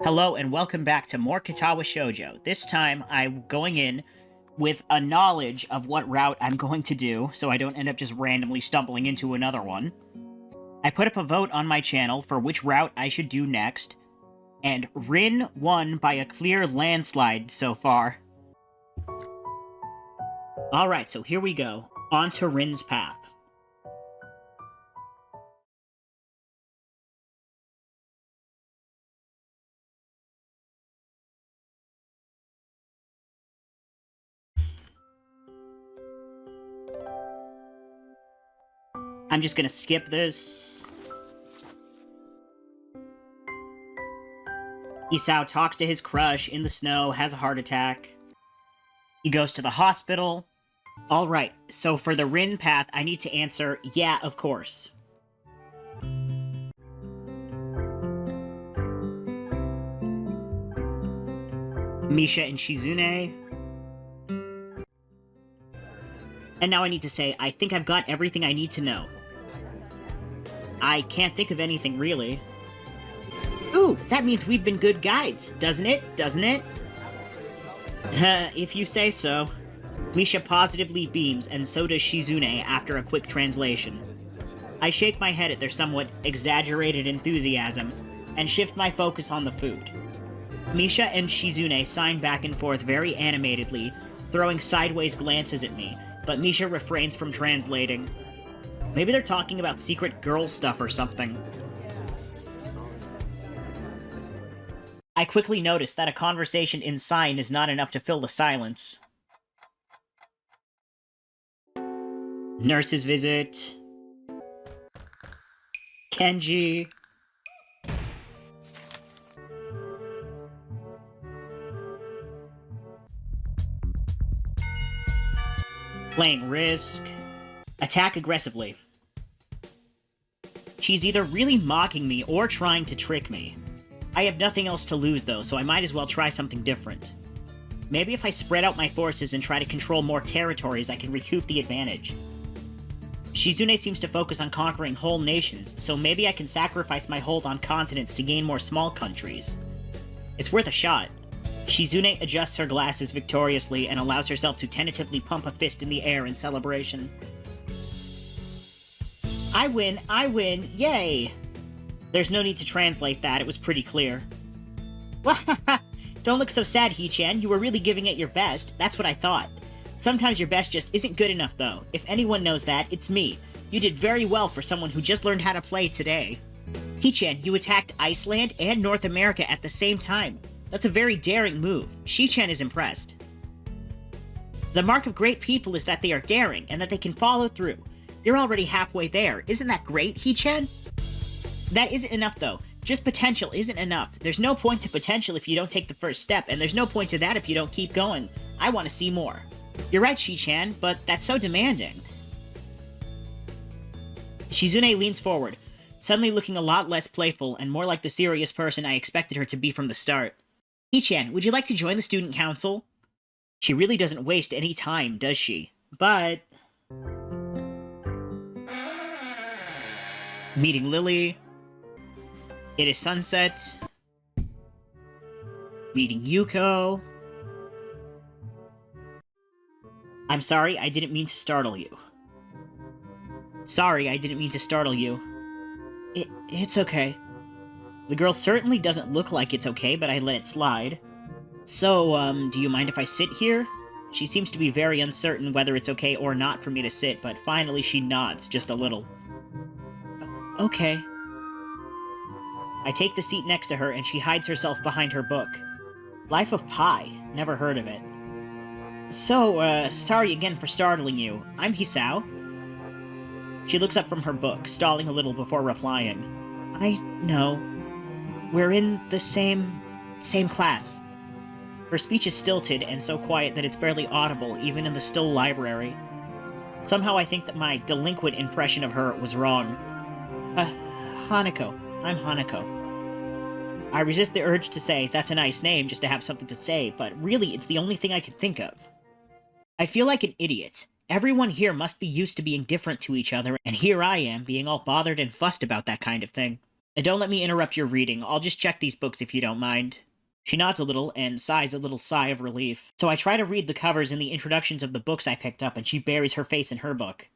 Hello and welcome back to more Katawa Shoujo. This time I'm going in with a knowledge of what route I'm going to do, so I don't end up just randomly stumbling into another one. I put up a vote on my channel for which route I should do next, and Rin won by a clear landslide so far. Alright, so here we go. On to Rin's path. I'm just gonna skip this. Isao talks to his crush in the snow, has a heart attack. He goes to the hospital. Alright, so for the Rin path, I need to answer, yeah, of course. Misha and Shizune. And now I need to say, I think I've got everything I need to know. I can't think of anything, really. Ooh, that means we've been good guides, doesn't it? Doesn't it? If you say so. Misha positively beams, and so does Shizune after a quick translation. I shake my head at their somewhat exaggerated enthusiasm, and shift my focus on the food. Misha and Shizune sign back and forth very animatedly, throwing sideways glances at me, but Misha refrains from translating. Maybe they're talking about secret girl stuff or something. I quickly notice that a conversation in sign is not enough to fill the silence. Nurse's visit. Kenji. Playing Risk. Attack aggressively. She's either really mocking me or trying to trick me. I have nothing else to lose though, so I might as well try something different. Maybe if I spread out my forces and try to control more territories, I can recoup the advantage. Shizune seems to focus on conquering whole nations, so maybe I can sacrifice my hold on continents to gain more small countries. It's worth a shot. Shizune adjusts her glasses victoriously and allows herself to tentatively pump a fist in the air in celebration. I win, yay! There's no need to translate that, it was pretty clear. Don't look so sad, Hee-chan, you were really giving it your best, that's what I thought. Sometimes your best just isn't good enough though. If anyone knows that, it's me. You did very well for someone who just learned how to play today. Hee-chan, you attacked Iceland and North America at the same time. That's a very daring move. Shi-chan is impressed. The mark of great people is that they are daring, and that they can follow through. You're already halfway there. Isn't that great, Hee-chan? That isn't enough, though. Just potential isn't enough. There's no point to potential if you don't take the first step, and there's no point to that if you don't keep going. I want to see more. You're right, Shi-chan, but that's so demanding. Shizune leans forward, suddenly looking a lot less playful and more like the serious person I expected her to be from the start. Hee-chan, would you like to join the student council? She really doesn't waste any time, does she? But... Meeting Lily. It is sunset. Meeting Yuko. I'm sorry, I didn't mean to startle you. Sorry, I didn't mean to startle you. It's okay. The girl certainly doesn't look like it's okay, but I let it slide. So, do you mind if I sit here? She seems to be very uncertain whether it's okay or not for me to sit, but finally she nods, just a little. Okay. I take the seat next to her, and she hides herself behind her book. Life of Pi. Never heard of it. So, sorry again for startling you. I'm Hisao. She looks up from her book, stalling a little before replying. I know. We're in the same class. Her speech is stilted and so quiet that it's barely audible, even in the still library. Somehow I think that my delinquent impression of her was wrong. Hanako. I'm Hanako. I resist the urge to say, that's a nice name, just to have something to say, but really it's the only thing I can think of. I feel like an idiot. Everyone here must be used to being different to each other, and here I am, being all bothered and fussed about that kind of thing. And don't let me interrupt your reading. I'll just check these books if you don't mind. She nods a little and sighs a little sigh of relief. So I try to read the covers and the introductions of the books I picked up, and she buries her face in her book.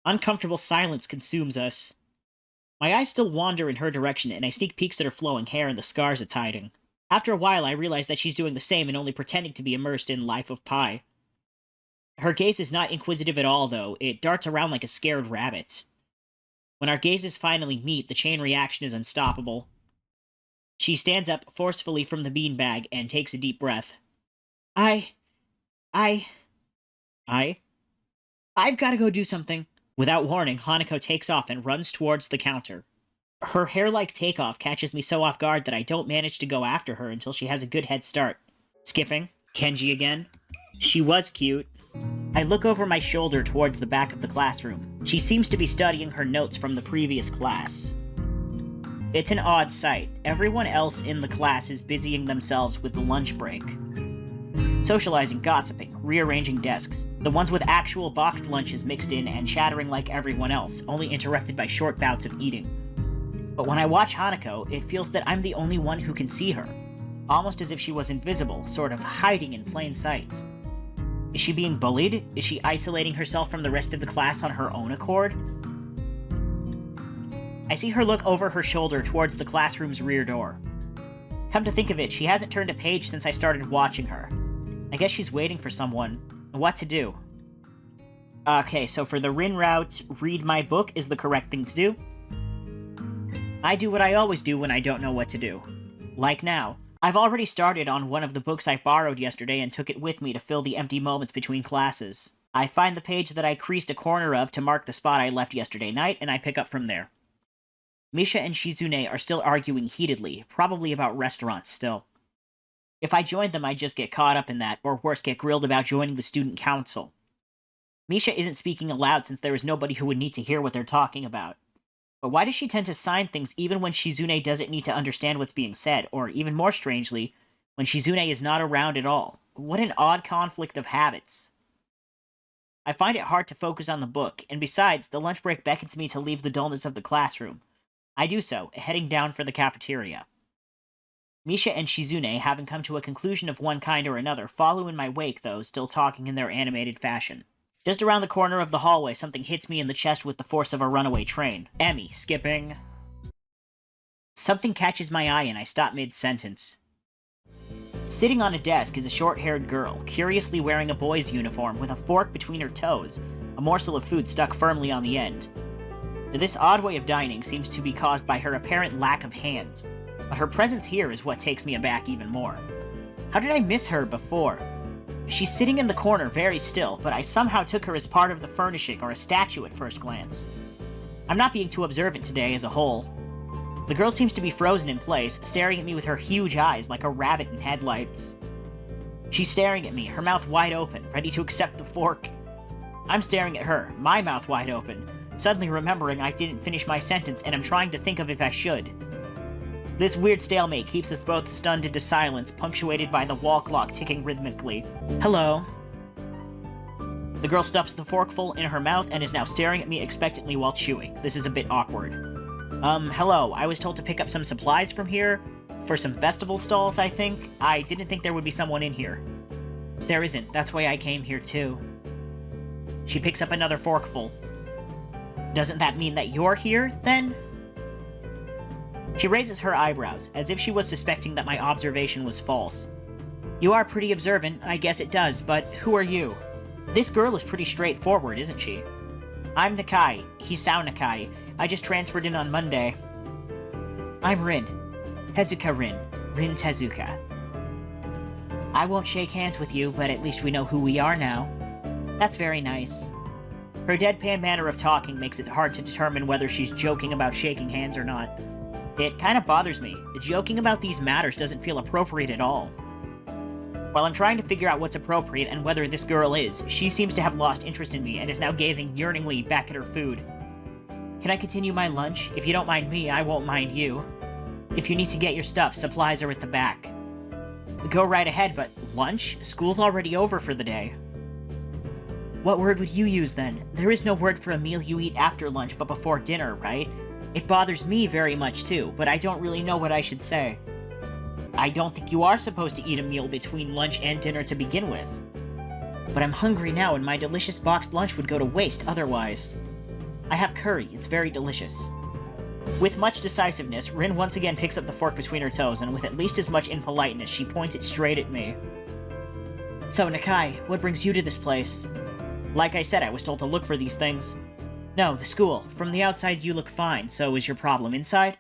Uncomfortable silence consumes us. My eyes still wander in her direction, and I sneak peeks at her flowing hair and the scars it's hiding. After a while, I realize that she's doing the same and only pretending to be immersed in Life of Pi. Her gaze is not inquisitive at all, though. It darts around like a scared rabbit. When our gazes finally meet, the chain reaction is unstoppable. She stands up forcefully from the beanbag and takes a deep breath. I've gotta go do something. Without warning, Hanako takes off and runs towards the counter. Her hair-like takeoff catches me so off guard that I don't manage to go after her until she has a good head start. Skipping. Kenji again. She was cute. I look over my shoulder towards the back of the classroom. She seems to be studying her notes from the previous class. It's an odd sight. Everyone else in the class is busying themselves with the lunch break. Socializing, gossiping, rearranging desks. The ones with actual boxed lunches mixed in and chattering like everyone else, only interrupted by short bouts of eating. But when I watch Hanako, it feels that I'm the only one who can see her. Almost as if she was invisible, sort of hiding in plain sight. Is she being bullied? Is she isolating herself from the rest of the class on her own accord? I see her look over her shoulder towards the classroom's rear door. Come to think of it, she hasn't turned a page since I started watching her. I guess she's waiting for someone. What to do? Okay, so for the Rin route, read my book is the correct thing to do. I do what I always do when I don't know what to do. Like now. I've already started on one of the books I borrowed yesterday and took it with me to fill the empty moments between classes. I find the page that I creased a corner of to mark the spot I left yesterday night, and I pick up from there. Misha and Shizune are still arguing heatedly, probably about restaurants still. If I joined them, I'd just get caught up in that, or worse, get grilled about joining the student council. Misha isn't speaking aloud since there is nobody who would need to hear what they're talking about. But why does she tend to sign things even when Shizune doesn't need to understand what's being said, or even more strangely, when Shizune is not around at all? What an odd conflict of habits. I find it hard to focus on the book, and besides, the lunch break beckons me to leave the dullness of the classroom. I do so, heading down for the cafeteria. Misha and Shizune, having come to a conclusion of one kind or another, follow in my wake, though, still talking in their animated fashion. Just around the corner of the hallway, something hits me in the chest with the force of a runaway train. Emmy, skipping. Something catches my eye and I stop mid-sentence. Sitting on a desk is a short-haired girl, curiously wearing a boy's uniform with a fork between her toes, a morsel of food stuck firmly on the end. This odd way of dining seems to be caused by her apparent lack of hands, but her presence here is what takes me aback even more. How did I miss her before? She's sitting in the corner very still, but I somehow took her as part of the furnishing or a statue at first glance. I'm not being too observant today as a whole. The girl seems to be frozen in place, staring at me with her huge eyes like a rabbit in headlights. She's staring at me, her mouth wide open, ready to accept the fork. I'm staring at her, my mouth wide open, suddenly remembering I didn't finish my sentence and I'm trying to think of if I should. This weird stalemate keeps us both stunned into silence, punctuated by the wall clock ticking rhythmically. Hello. The girl stuffs the forkful in her mouth and is now staring at me expectantly while chewing. This is a bit awkward. Hello. I was told to pick up some supplies from here. For some festival stalls, I think. I didn't think there would be someone in here. There isn't. That's why I came here, too. She picks up another forkful. Doesn't that mean that you're here, then? She raises her eyebrows, as if she was suspecting that my observation was false. You are pretty observant, I guess it does, but who are you? This girl is pretty straightforward, isn't she? I'm Nakai, Hisao Nakai. I just transferred in on Monday. I'm Rin. Tezuka Rin. Rin Tezuka. I won't shake hands with you, but at least we know who we are now. That's very nice. Her deadpan manner of talking makes it hard to determine whether she's joking about shaking hands or not. It kind of bothers me. Joking about these matters doesn't feel appropriate at all. While I'm trying to figure out what's appropriate and whether this girl is, she seems to have lost interest in me and is now gazing yearningly back at her food. Can I continue my lunch? If you don't mind me, I won't mind you. If you need to get your stuff, supplies are at the back. Go right ahead, but lunch? School's already over for the day. What word would you use then? There is no word for a meal you eat after lunch but before dinner, right? It bothers me very much too, but I don't really know what I should say. I don't think you are supposed to eat a meal between lunch and dinner to begin with. But I'm hungry now and my delicious boxed lunch would go to waste otherwise. I have curry, it's very delicious. With much decisiveness, Rin once again picks up the fork between her toes, and with at least as much impoliteness, she points it straight at me. So, Nakai, what brings you to this place? Like I said, I was told to look for these things. No, the school. From the outside, you look fine, so is your problem inside?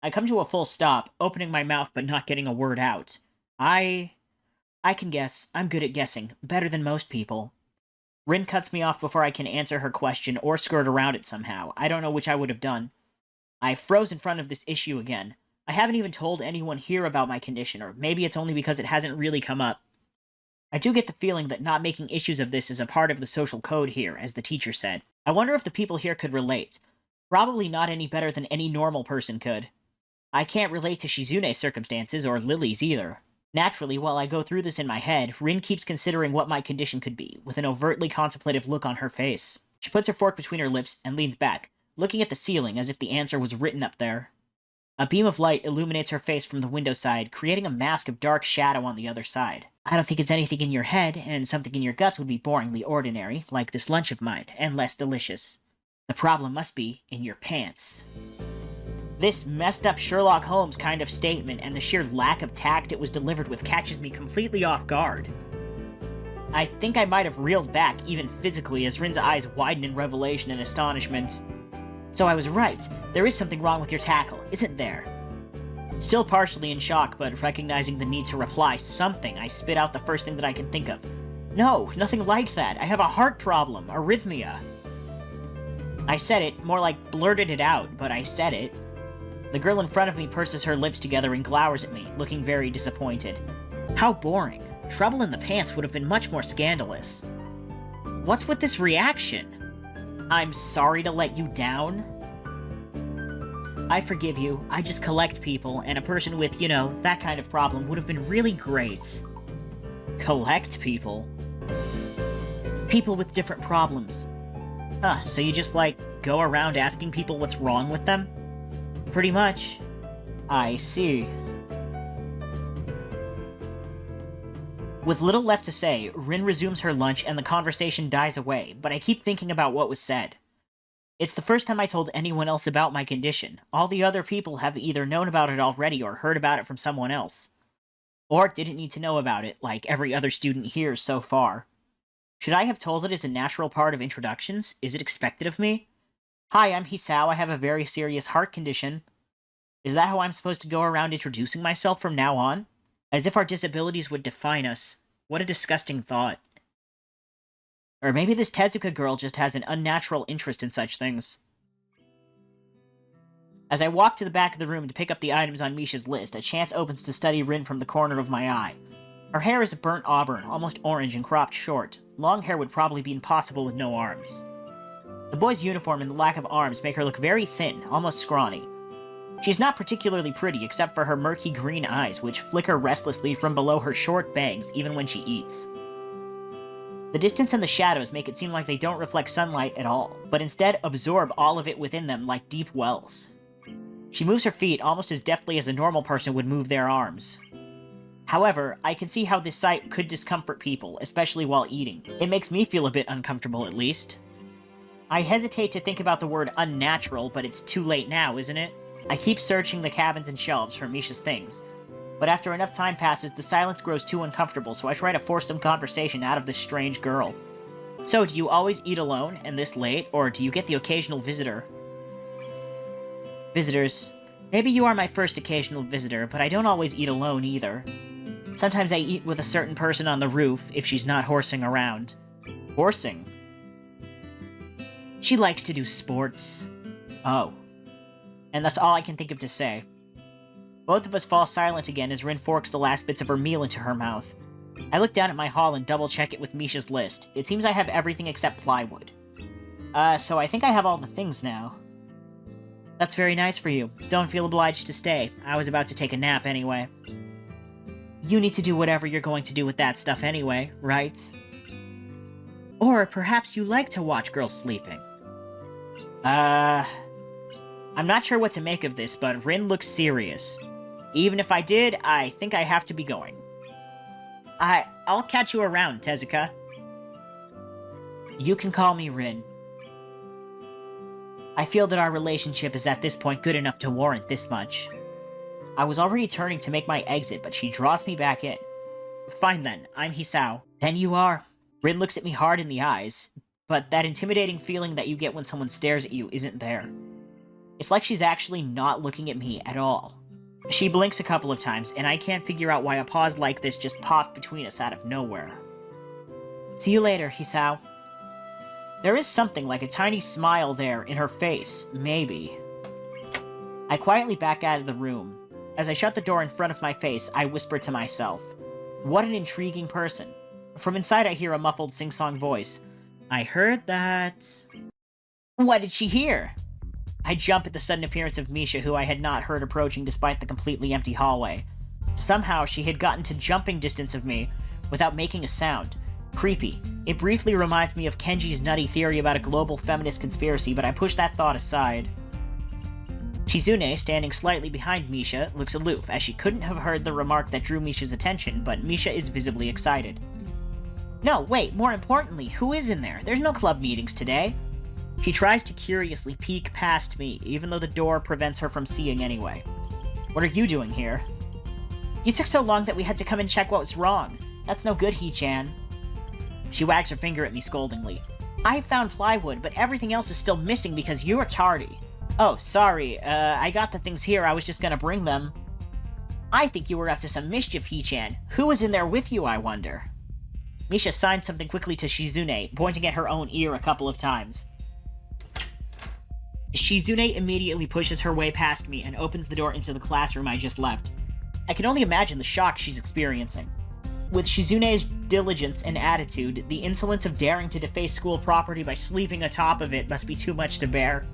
I come to a full stop, opening my mouth but not getting a word out. I can guess. I'm good at guessing. Better than most people. Rin cuts me off before I can answer her question or skirt around it somehow. I don't know which I would have done. I froze in front of this issue again. I haven't even told anyone here about my condition, or maybe it's only because it hasn't really come up. I do get the feeling that not making issues of this is a part of the social code here, as the teacher said. I wonder if the people here could relate. Probably not any better than any normal person could. I can't relate to Shizune's circumstances, or Lily's either. Naturally, while I go through this in my head, Rin keeps considering what my condition could be, with an overtly contemplative look on her face. She puts her fork between her lips and leans back, looking at the ceiling as if the answer was written up there. A beam of light illuminates her face from the window side, creating a mask of dark shadow on the other side. I don't think it's anything in your head, and something in your guts would be boringly ordinary, like this lunch of mine, and less delicious. The problem must be in your pants. This messed up Sherlock Holmes kind of statement and the sheer lack of tact it was delivered with catches me completely off guard. I think I might have reeled back, even physically, as Rin's eyes widen in revelation and astonishment. So I was right. There is something wrong with your tackle, isn't there? Still partially in shock, but recognizing the need to reply something, I spit out the first thing that I can think of. No, nothing like that. I have a heart problem, arrhythmia. I said it, more like blurted it out, but I said it. The girl in front of me purses her lips together and glowers at me, looking very disappointed. How boring. Trouble in the pants would have been much more scandalous. What's with this reaction? I'm sorry to let you down? I forgive you. I just collect people, and a person with, you know, that kind of problem would have been really great. Collect people? People with different problems. Huh, so you just, like, go around asking people what's wrong with them? Pretty much. I see. With little left to say, Rin resumes her lunch and the conversation dies away, but I keep thinking about what was said. It's the first time I told anyone else about my condition. All the other people have either known about it already or heard about it from someone else. Or didn't need to know about it, like every other student here so far. Should I have told it as a natural part of introductions? Is it expected of me? Hi, I'm Hisao. I have a very serious heart condition. Is that how I'm supposed to go around introducing myself from now on? As if our disabilities would define us. What a disgusting thought. Or maybe this Tezuka girl just has an unnatural interest in such things. As I walk to the back of the room to pick up the items on Misha's list, a chance opens to study Rin from the corner of my eye. Her hair is a burnt auburn, almost orange and cropped short. Long hair would probably be impossible with no arms. The boy's uniform and the lack of arms make her look very thin, almost scrawny. She's not particularly pretty except for her murky green eyes, which flicker restlessly from below her short bangs even when she eats. The distance and the shadows make it seem like they don't reflect sunlight at all, but instead absorb all of it within them like deep wells. She moves her feet almost as deftly as a normal person would move their arms. However, I can see how this sight could discomfort people, especially while eating. It makes me feel a bit uncomfortable, at least. I hesitate to think about the word unnatural, but it's too late now, isn't it? I keep searching the cabins and shelves for Misha's things, but after enough time passes, the silence grows too uncomfortable, so I try to force some conversation out of this strange girl. So, do you always eat alone, and this late, or do you get the occasional visitor? Visitors. Maybe you are my first occasional visitor, but I don't always eat alone either. Sometimes I eat with a certain person on the roof, if she's not horsing around. Horsing? She likes to do sports. Oh. And that's all I can think of to say. Both of us fall silent again as Rin forks the last bits of her meal into her mouth. I look down at my haul and double-check it with Misha's list. It seems I have everything except plywood. So I think I have all the things now. That's very nice for you. Don't feel obliged to stay. I was about to take a nap anyway. You need to do whatever you're going to do with that stuff anyway, right? Or perhaps you like to watch girls sleeping. I'm not sure what to make of this, but Rin looks serious. Even if I did, I think I have to be going. I'll catch you around, Tezuka. You can call me Rin. I feel that our relationship is at this point good enough to warrant this much. I was already turning to make my exit, but she draws me back in. Fine then, I'm Hisao. Then you are. Rin looks at me hard in the eyes, but that intimidating feeling that you get when someone stares at you isn't there. It's like she's actually not looking at me at all. She blinks a couple of times, and I can't figure out why a pause like this just popped between us out of nowhere. See you later, Hisao. There is something like a tiny smile there in her face, maybe. I quietly back out of the room. As I shut the door in front of my face, I whisper to myself, what an intriguing person. From inside I hear a muffled sing-song voice. I heard that... What did she hear? I jump at the sudden appearance of Misha, who I had not heard approaching despite the completely empty hallway. Somehow she had gotten to jumping distance of me without making a sound. Creepy. It briefly reminds me of Kenji's nutty theory about a global feminist conspiracy, but I push that thought aside. Shizune, standing slightly behind Misha, looks aloof, as she couldn't have heard the remark that drew Misha's attention, but Misha is visibly excited. No, wait, more importantly, who is in there? There's no club meetings today. She tries to curiously peek past me, even though the door prevents her from seeing anyway. What are you doing here? You took so long that we had to come and check what was wrong. That's no good, Hee-chan. She wags her finger at me scoldingly. I found plywood, but everything else is still missing because you're tardy. Oh, sorry, I got the things here, I was just gonna bring them. I think you were up to some mischief, Hee-chan. Who was in there with you, I wonder? Misha signed something quickly to Shizune, pointing at her own ear a couple of times. Shizune immediately pushes her way past me and opens the door into the classroom I just left. I can only imagine the shock she's experiencing. With Shizune's diligence and attitude, the insolence of daring to deface school property by sleeping atop of it must be too much to bear.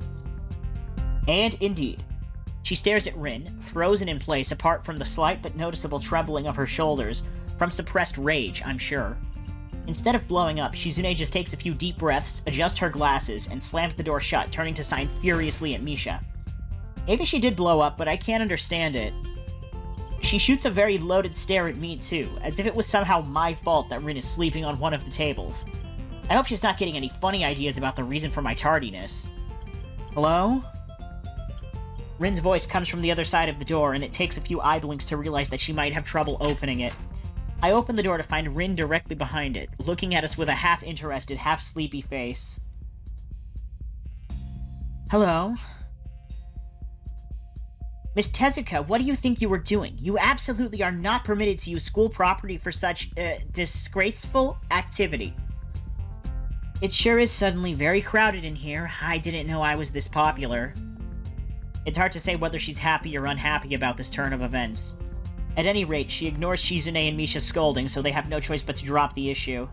And indeed, she stares at Rin, frozen in place apart from the slight but noticeable trembling of her shoulders, from suppressed rage, I'm sure. Instead of blowing up, Shizune just takes a few deep breaths, adjusts her glasses, and slams the door shut, turning to sign furiously at Misha. Maybe she did blow up, but I can't understand it. She shoots a very loaded stare at me too, as if it was somehow my fault that Rin is sleeping on one of the tables. I hope she's not getting any funny ideas about the reason for my tardiness. Hello? Rin's voice comes from the other side of the door, and it takes a few eye blinks to realize that she might have trouble opening it. I open the door to find Rin directly behind it, looking at us with a half-interested, half-sleepy face. Hello? Miss Tezuka, what do you think you were doing? You absolutely are not permitted to use school property for such, disgraceful activity. It sure is suddenly very crowded in here. I didn't know I was this popular. It's hard to say whether she's happy or unhappy about this turn of events. At any rate, she ignores Shizune and Misha's scolding, so they have no choice but to drop the issue.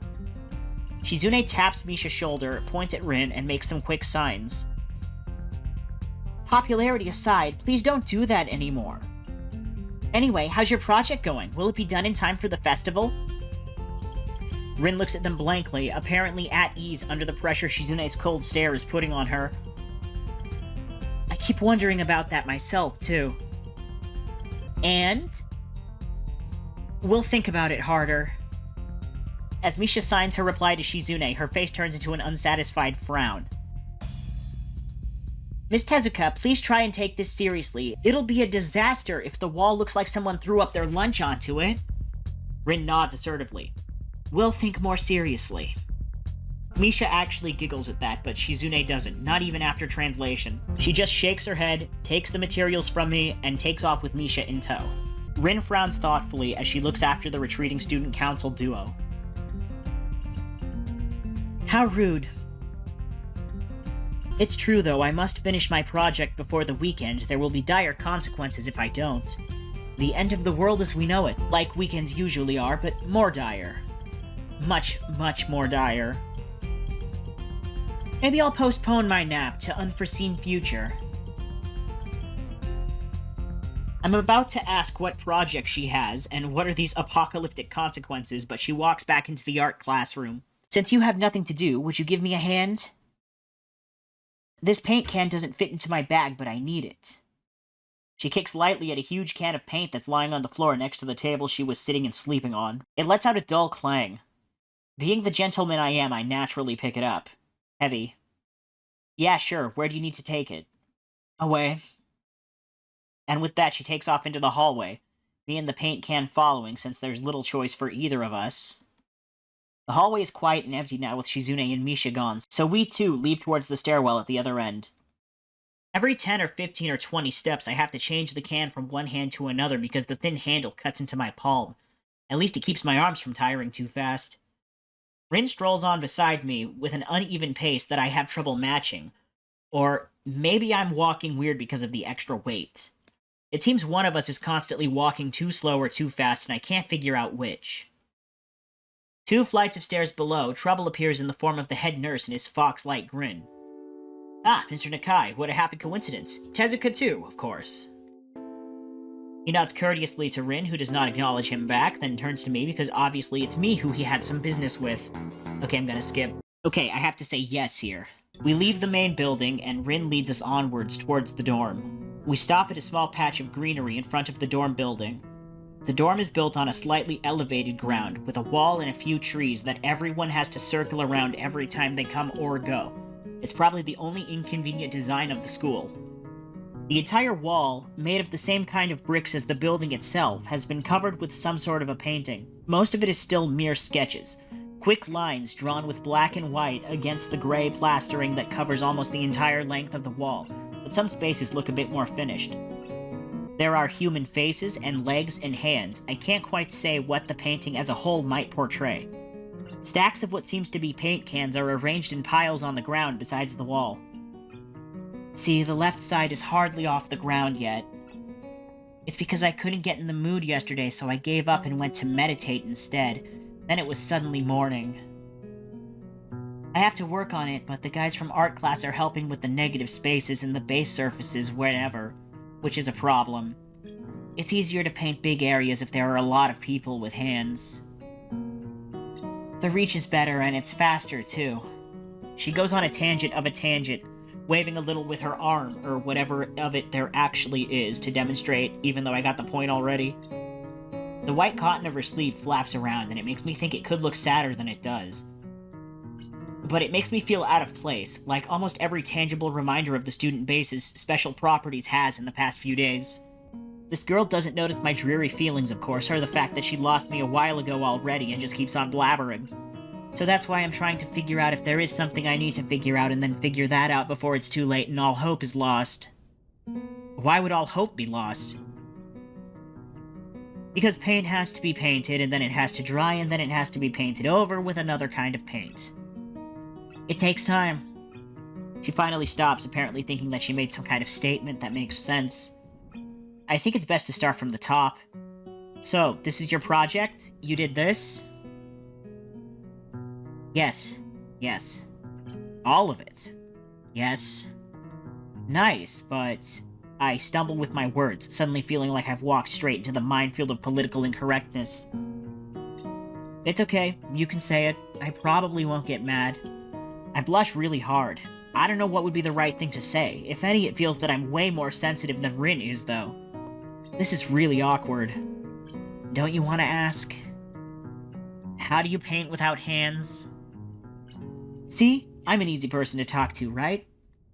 Shizune taps Misha's shoulder, points at Rin, and makes some quick signs. Popularity aside, please don't do that anymore. Anyway, how's your project going? Will it be done in time for the festival? Rin looks at them blankly, apparently at ease under the pressure Shizune's cold stare is putting on her. I keep wondering about that myself, too. And? We'll think about it harder. As Misha signs her reply to Shizune, her face turns into an unsatisfied frown. Miss Tezuka, please try and take this seriously. It'll be a disaster if the wall looks like someone threw up their lunch onto it. Rin nods assertively. We'll think more seriously. Misha actually giggles at that, but Shizune doesn't, not even after translation. She just shakes her head, takes the materials from me, and takes off with Misha in tow. Rin frowns thoughtfully as she looks after the retreating student council duo. How rude. It's true though, I must finish my project before the weekend. There will be dire consequences if I don't. The end of the world as we know it, like weekends usually are, but more dire. Much, much more dire. Maybe I'll postpone my nap to unforeseen future. I'm about to ask what project she has, and what are these apocalyptic consequences, but she walks back into the art classroom. Since you have nothing to do, would you give me a hand? This paint can doesn't fit into my bag, but I need it. She kicks lightly at a huge can of paint that's lying on the floor next to the table she was sitting and sleeping on. It lets out a dull clang. Being the gentleman I am, I naturally pick it up. Heavy. Yeah, sure, where do you need to take it? Away. And with that, she takes off into the hallway, me and the paint can following, since there's little choice for either of us. The hallway is quiet and empty now with Shizune and Misha gone, so we too leave towards the stairwell at the other end. Every 10 or 15 or 20 steps, I have to change the can from one hand to another because the thin handle cuts into my palm. At least it keeps my arms from tiring too fast. Rin strolls on beside me with an uneven pace that I have trouble matching. Or maybe I'm walking weird because of the extra weight. It seems one of us is constantly walking too slow or too fast, and I can't figure out which. 2 flights of stairs below, Trouble appears in the form of the head nurse and his fox-like grin. Ah, Mr. Nakai, what a happy coincidence. Tezuka too, of course. He nods courteously to Rin, who does not acknowledge him back, then turns to me because obviously it's me who he had some business with. Okay, I'm gonna skip. Okay, I have to say yes here. We leave the main building, and Rin leads us onwards towards the dorm. We stop at a small patch of greenery in front of the dorm building. The dorm is built on a slightly elevated ground, with a wall and a few trees that everyone has to circle around every time they come or go. It's probably the only inconvenient design of the school. The entire wall, made of the same kind of bricks as the building itself, has been covered with some sort of a painting. Most of it is still mere sketches. Quick lines drawn with black and white against the gray plastering that covers almost the entire length of the wall, but some spaces look a bit more finished. There are human faces and legs and hands. I can't quite say what the painting as a whole might portray. Stacks of what seems to be paint cans are arranged in piles on the ground besides the wall. See, the left side is hardly off the ground yet. It's because I couldn't get in the mood yesterday, so I gave up and went to meditate instead. Then it was suddenly morning. I have to work on it, but the guys from art class are helping with the negative spaces and the base surfaces wherever, which is a problem. It's easier to paint big areas if there are a lot of people with hands. The reach is better, and it's faster, too. She goes on a tangent of a tangent, waving a little with her arm, or whatever of it there actually is, to demonstrate, even though I got the point already. The white cotton of her sleeve flaps around, and it makes me think it could look sadder than it does. But it makes me feel out of place, like almost every tangible reminder of the student base's special properties has in the past few days. This girl doesn't notice my dreary feelings, of course, or the fact that she lost me a while ago already and just keeps on blabbering. So that's why I'm trying to figure out if there is something I need to figure out and then figure that out before it's too late and all hope is lost. Why would all hope be lost? Because paint has to be painted, and then it has to dry, and then it has to be painted over with another kind of paint. It takes time. She finally stops, apparently thinking that she made some kind of statement that makes sense. I think it's best to start from the top. So, this is your project? You did this? Yes. Yes. All of it. Yes. Nice, but... I stumble with my words, suddenly feeling like I've walked straight into the minefield of political incorrectness. It's okay, you can say it. I probably won't get mad. I blush really hard. I don't know what would be the right thing to say. If any, it feels that I'm way more sensitive than Rin is, though. This is really awkward. Don't you want to ask? How do you paint without hands? See? I'm an easy person to talk to, right?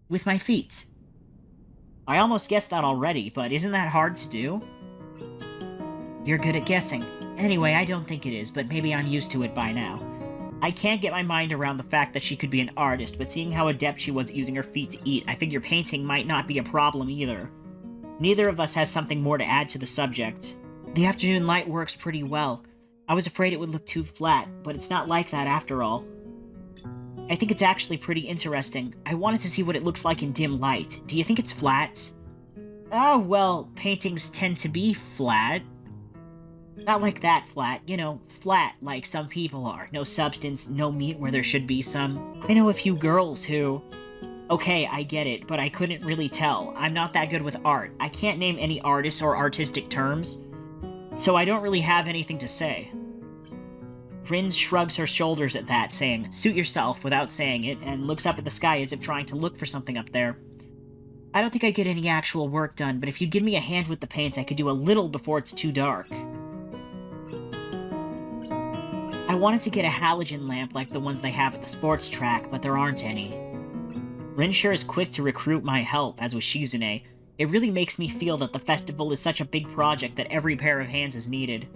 With my feet. I almost guessed that already, but isn't that hard to do? You're good at guessing. Anyway, I don't think it is, but maybe I'm used to it by now. I can't get my mind around the fact that she could be an artist, but seeing how adept she was at using her feet to eat, I figure painting might not be a problem either. Neither of us has something more to add to the subject. The afternoon light works pretty well. I was afraid it would look too flat, but it's not like that after all. I think it's actually pretty interesting. I wanted to see what it looks like in dim light. Do you think it's flat? Oh, well, paintings tend to be flat. Not like that flat, you know, flat like some people are. No substance, no meat where there should be some. I know a few girls who... Okay, I get it, but I couldn't really tell. I'm not that good with art. I can't name any artists or artistic terms, so I don't really have anything to say. Rin shrugs her shoulders at that, saying, "Suit yourself," without saying it, and looks up at the sky as if trying to look for something up there. "I don't think I get any actual work done, but if you'd give me a hand with the paints, I could do a little before it's too dark." I wanted to get a halogen lamp like the ones they have at the sports track, but there aren't any. Rin sure is quick to recruit my help, as was Shizune. It really makes me feel that the festival is such a big project that every pair of hands is needed.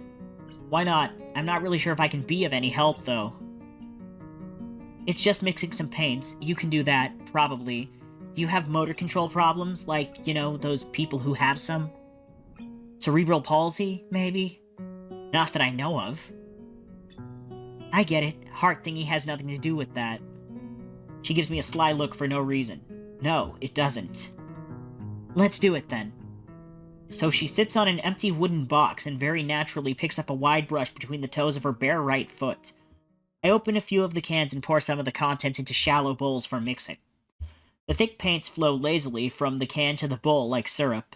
Why not? I'm not really sure if I can be of any help, though. It's just mixing some paints. You can do that, probably. Do you have motor control problems, like, those people who have some? Cerebral palsy, maybe? Not that I know of. I get it. Heart thingy has nothing to do with that. She gives me a sly look for no reason. No, it doesn't. Let's do it, then. So she sits on an empty wooden box and very naturally picks up a wide brush between the toes of her bare right foot. I open a few of the cans and pour some of the contents into shallow bowls for mixing. The thick paints flow lazily from the can to the bowl like syrup.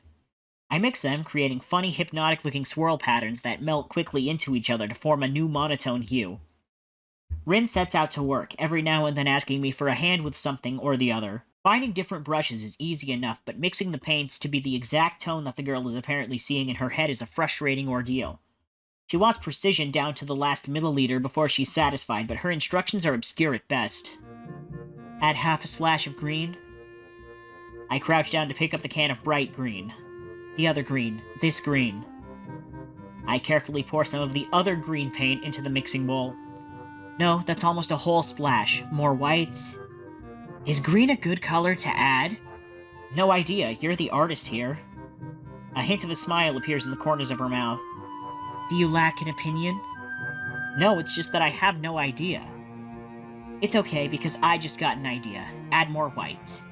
I mix them, creating funny, hypnotic-looking swirl patterns that melt quickly into each other to form a new monotone hue. Rin sets out to work, every now and then asking me for a hand with something or the other. Finding different brushes is easy enough, but mixing the paints to be the exact tone that the girl is apparently seeing in her head is a frustrating ordeal. She wants precision down to the last milliliter before she's satisfied, but her instructions are obscure at best. Add half a splash of green. I crouch down to pick up the can of bright green. The other green. This green. I carefully pour some of the other green paint into the mixing bowl. No, that's almost a whole splash. More whites. Is green a good color to add? No idea, you're the artist here. A hint of a smile appears in the corners of her mouth. Do you lack an opinion? No, it's just that I have no idea. It's okay, because I just got an idea. Add more white.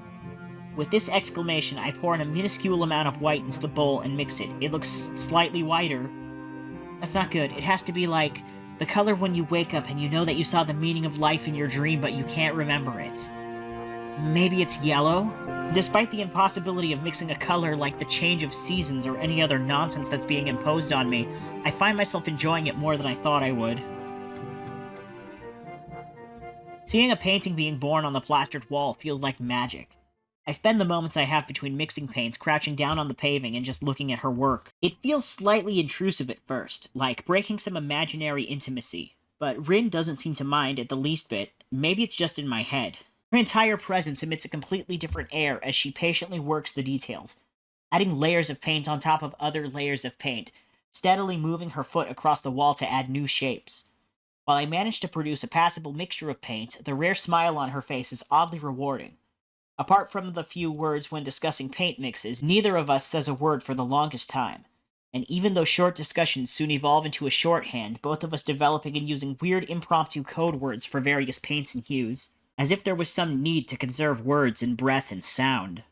With this exclamation, I pour in a minuscule amount of white into the bowl and mix it. It looks slightly whiter. That's not good. It has to be like the color when you wake up and you know that you saw the meaning of life in your dream, but you can't remember it. Maybe it's yellow? Despite the impossibility of mixing a color like the change of seasons or any other nonsense that's being imposed on me, I find myself enjoying it more than I thought I would. Seeing a painting being born on the plastered wall feels like magic. I spend the moments I have between mixing paints crouching down on the paving and just looking at her work. It feels slightly intrusive at first, like breaking some imaginary intimacy, but Rin doesn't seem to mind it the least bit. Maybe it's just in my head. Her entire presence emits a completely different air as she patiently works the details, adding layers of paint on top of other layers of paint, steadily moving her foot across the wall to add new shapes. While I manage to produce a passable mixture of paint, the rare smile on her face is oddly rewarding. Apart from the few words when discussing paint mixes, neither of us says a word for the longest time. And even though short discussions soon evolve into a shorthand, both of us developing and using weird impromptu code words for various paints and hues, as if there was some need to conserve words and breath and sound.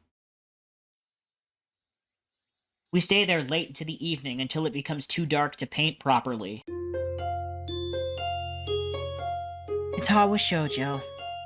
We stay there late into the evening until it becomes too dark to paint properly. Katawa Shoujo.